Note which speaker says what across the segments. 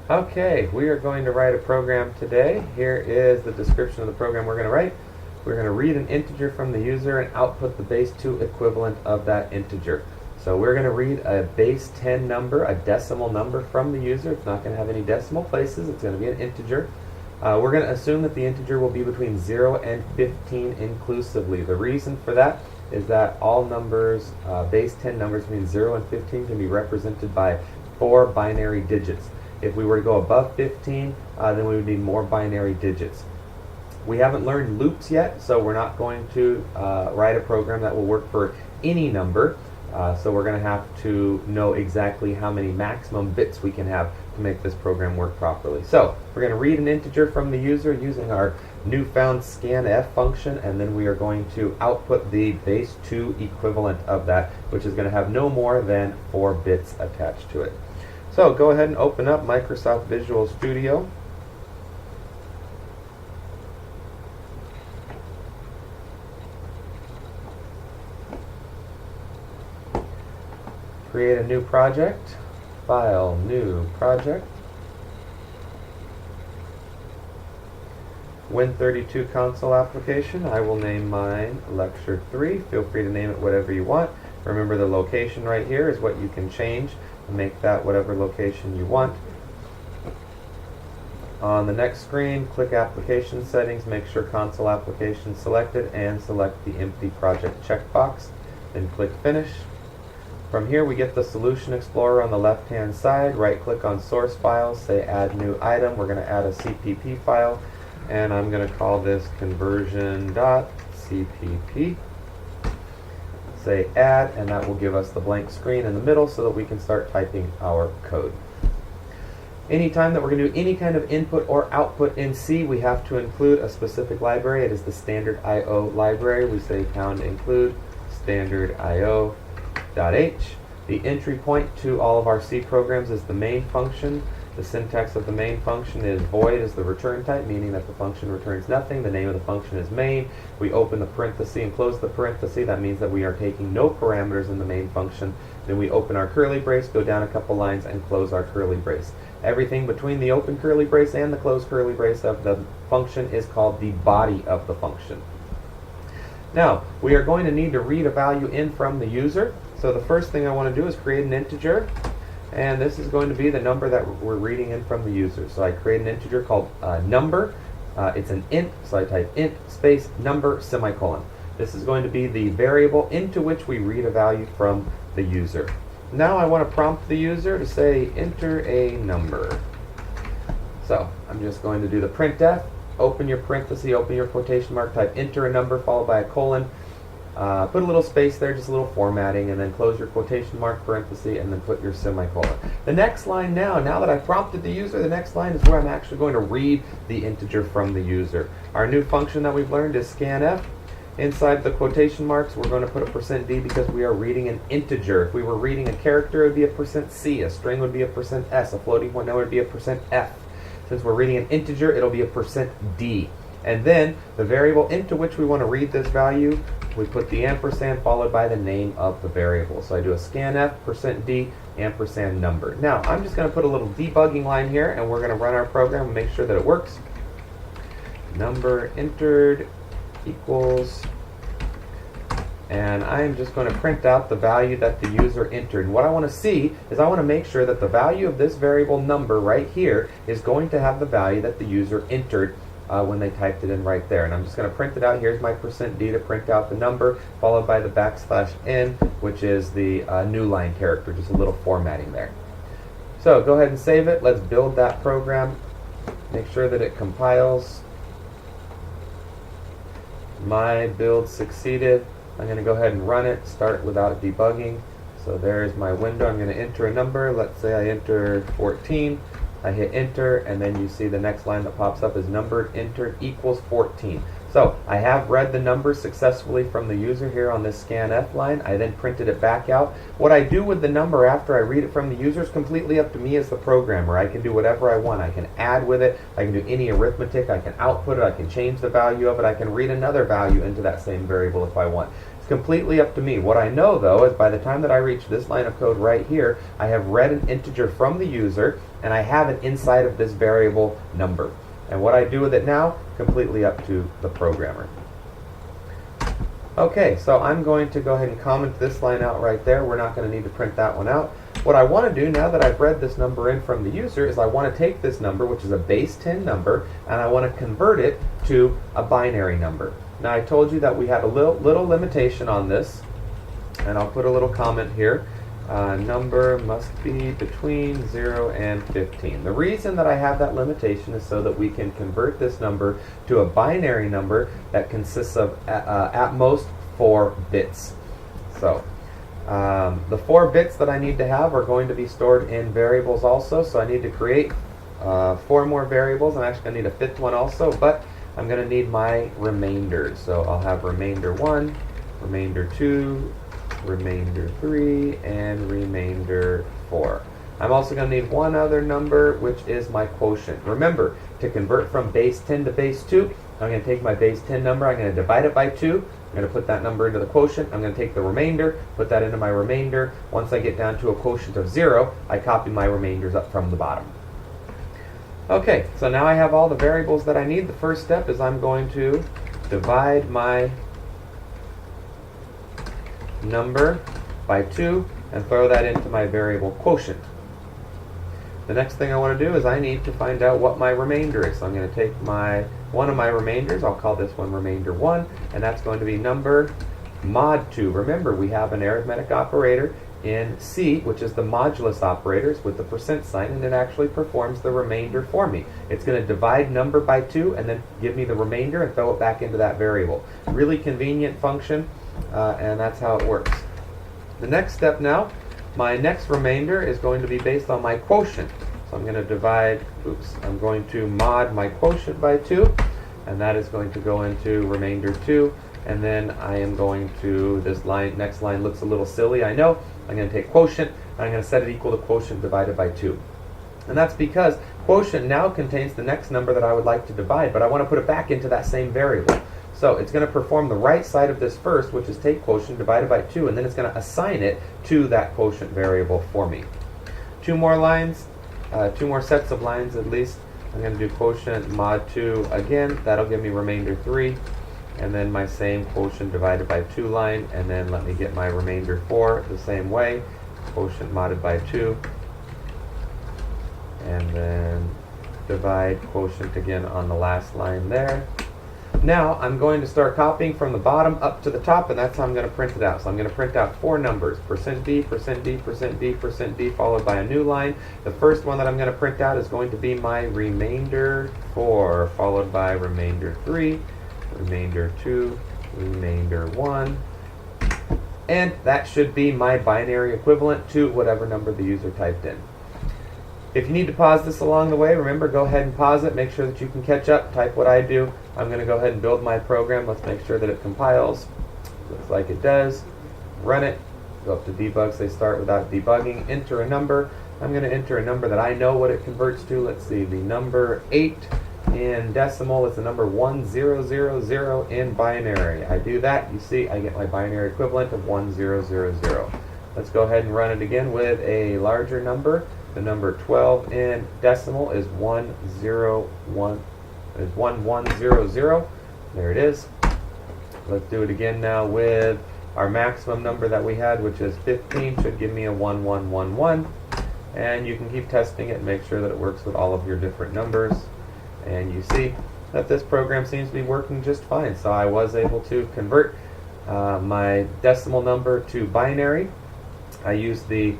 Speaker 1: Okay, we are going to write a program today. Here is the description of the program we're going to write. We're going to read an integer from the user and output the base 2 equivalent of that integer. So we're going to read a base 10 number, a decimal number from the user. It's not going to have any decimal places. It's going to be an integer. We're going to assume that the integer will be between 0 and 15 inclusively. The reason for that is that all numbers, base 10 numbers between 0 and 15 can be represented by 4 binary digits. If we were to go above 15, then we would need more binary digits. We haven't learned loops yet, so we're not going to write a program that will work for any number. So we're going to have to know exactly how many maximum bits we can have to make this program work properly. So we're going to read an integer from the user using our newfound scanf function, and then we are going to output the base 2 equivalent of that, which is going to have no more than 4 bits attached to it. So go ahead and open up Microsoft Visual Studio. Create a new project. File, New Project. Win32 console application. I will name mine Lecture 3. Feel free to name it whatever you want. Remember, the location right here is what you can change and make that whatever location you want. On the next screen, click Application Settings, make sure Console Application is selected, and select the Empty Project checkbox. Then click Finish. From here we get the Solution Explorer on the left-hand side. Right-click on Source Files, say Add New Item. We're going to add a CPP file, and I'm going to call this conversion.cpp. Say Add, and that will give us the blank screen in the middle so that we can start typing our code. Anytime that we're going to do any kind of input or output in C, we have to include a specific library. It is the standard IO library. We say pound include standard IO.h. The entry point to all of our C programs is the main function. The syntax of the main function is void as the return type, meaning that the function returns nothing. The name of the function is main. We open the parenthesis and close the parenthesis. That means that we are taking no parameters in the main function. Then we open our curly brace, go down a couple lines, and close our curly brace. Everything between the open curly brace and the closed curly brace of the function is called the body of the function. Now, we are going to need to read a value in from the user. So the first thing I want to do is create an integer. And this is going to be the number that we're reading in from the user. So I create an integer called number. It's an int, so I type int space number semicolon. This is going to be the variable into which we read a value from the user. Now I want to prompt the user to say enter a number. So I'm just going to do the printf. Open your parenthesis, open your quotation mark, type enter a number followed by a colon. Put a little space there, just a little formatting, and then close your quotation mark, parenthesis, and then put your semicolon. The next line now that I've prompted the user, the next line is where I'm actually going to read the integer from the user. Our new function that we've learned is scanf. Inside the quotation marks, we're going to put a %d because we are reading an integer. If we were reading a character, it would be a %c, a string would be a %s, a floating point number would be a %f. Since we're reading an integer, it'll be a %d. And then the variable into which we want to read this value, we put the ampersand followed by the name of the variable. So I do a scanf %d ampersand number. Now I'm just going to put a little debugging line here, and we're going to run our program and make sure that it works. Number entered equals, and I'm just going to print out the value that the user entered. And what I want to see is I want to make sure that the value of this variable number right here is going to have the value that the user entered when they typed it in right there. And I'm just going to print it out. Here's my %d to print out the number, followed by the \n, which is the new line character, just a little formatting there. So go ahead and save it. Let's build that program. Make sure that it compiles. My build succeeded. I'm going to go ahead and run it, start without debugging. So there's my window. I'm going to enter a number. Let's say I enter 14. I hit enter, and then you see the next line that pops up is number entered equals 14. So I have read the number successfully from the user here on this scanf line. I then printed it back out. What I do with the number after I read it from the user is completely up to me as the programmer. I can do whatever I want. I can add with it. I can do any arithmetic. I can output it. I can change the value of it. I can read another value into that same variable if I want. It's completely up to me. What I know though is by the time that I reach this line of code right here, I have read an integer from the user and I have it inside of this variable number. And what I do with it now, completely up to the programmer. Okay, so I'm going to go ahead and comment this line out right there. We're not going to need to print that one out. What I want to do now that I've read this number in from the user is I want to take this number, which is a base 10 number, and I want to convert it to a binary number. Now I told you that we had a little limitation on this, and I'll put a little comment here. Number must be between 0 and 15. The reason that I have that limitation is so that we can convert this number to a binary number that consists of at most 4 bits. So the 4 bits that I need to have are going to be stored in variables also, so I need to create 4 more variables. I'm actually going to need a 5th one also, but I'm going to need my remainders. So I'll have remainder 1, remainder 2, remainder 3, and remainder 4. I'm also going to need one other number, which is my quotient. Remember, to convert from base 10 to base 2, I'm going to take my base 10 number, I'm going to divide it by 2, I'm going to put that number into the quotient, I'm going to take the remainder, put that into my remainder. Once I get down to a quotient of 0, I copy my remainders up from the bottom. Okay, so now I have all the variables that I need. The first step is I'm going to divide my number by 2 and throw that into my variable quotient. The next thing I want to do is I need to find out what my remainder is. So I'm going to take one of my remainders, I'll call this one remainder 1, and that's going to be number mod 2. Remember, we have an arithmetic operator in C, which is the modulus operators with the percent sign, and it actually performs the remainder for me. It's going to divide number by 2 and then give me the remainder and throw it back into that variable. Really convenient function. And that's how it works. The next step now, my next remainder is going to be based on my quotient. So I'm going to mod my quotient by 2, and that is going to go into remainder 2. And then I am going to, next line looks a little silly, I know. I'm going to take quotient, and I'm going to set it equal to quotient divided by 2. And that's because quotient now contains the next number that I would like to divide, but I want to put it back into that same variable. So it's going to perform the right side of this first, which is take quotient divided by 2, and then it's going to assign it to that quotient variable for me. 2 more lines, 2 more sets of lines at least. I'm going to do quotient mod 2 again. That'll give me remainder 3, and then my same quotient divided by 2 line, and then let me get my remainder 4 the same way. Quotient modded by 2, and then divide quotient again on the last line there. Now I'm going to start copying from the bottom up to the top, and that's how I'm going to print it out. So I'm going to print out 4 numbers, %d, %d, %d, %d, followed by a new line. The first one that I'm going to print out is going to be my remainder 4, followed by remainder 3, remainder 2, remainder 1. And that should be my binary equivalent to whatever number the user typed in. If you need to pause this along the way, remember, go ahead and pause it. Make sure that you can catch up. Type what I do. I'm going to go ahead and build my program. Let's make sure that it compiles. Looks like it does. Run it. Go up to debug. Say start without debugging. Enter a number. I'm going to enter a number that I know what it converts to. Let's see. The number 8 in decimal is the number 1000 in binary. I do that. You see, I get my binary equivalent of 1000. Let's go ahead and run it again with a larger number. The number 12 in decimal is 1100. There it is. Let's do it again now with our maximum number that we had, which is 15. Should give me a 1111. And you can keep testing it and make sure that it works with all of your different numbers. And you see that this program seems to be working just fine. So I was able to convert my decimal number to binary. I used the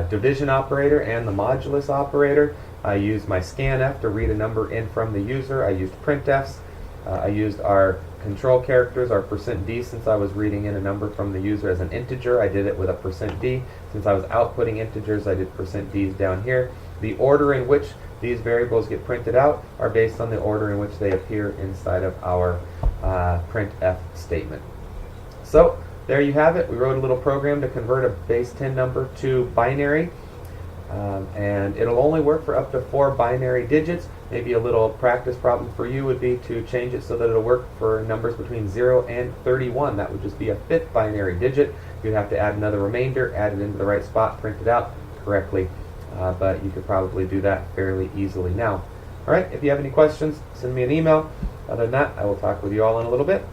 Speaker 1: division operator and the modulus operator. I used my scanf to read a number in from the user. I used printfs. I used our control characters, our %d, since I was reading in a number from the user as an integer. I did it with a %d. Since I was outputting integers, I did %ds down here. The order in which these variables get printed out are based on the order in which they appear inside of our printf statement. So there you have it. We wrote a little program to convert a base 10 number to binary. and it'll only work for up to 4 binary digits. Maybe a little practice problem for you would be to change it so that it'll work for numbers between 0 and 31. That would just be a 5th binary digit. You'd have to add another remainder, add it into the right spot, print it out correctly, but you could probably do that fairly easily now. Alright, if you have any questions, send me an email. Other than that, I will talk with you all in a little bit.